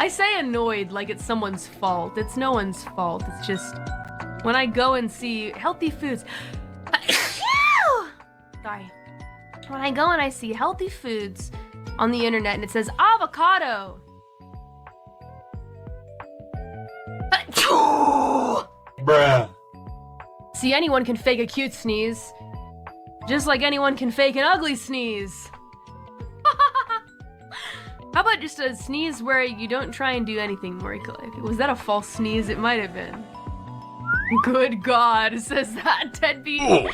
I say annoyed like it's someone's fault. It's no one's fault. It's just when I go and see healthy foods. Sorry. When I go and I see healthy foods on the internet and it says avocado. Bruh. See, anyone can fake a cute sneeze. Just like anyone can fake an ugly sneeze. How about just a sneeze where you don't try and do anything, Moriko? Was that a false sneeze? It might have been. Good God, says that deadbeat.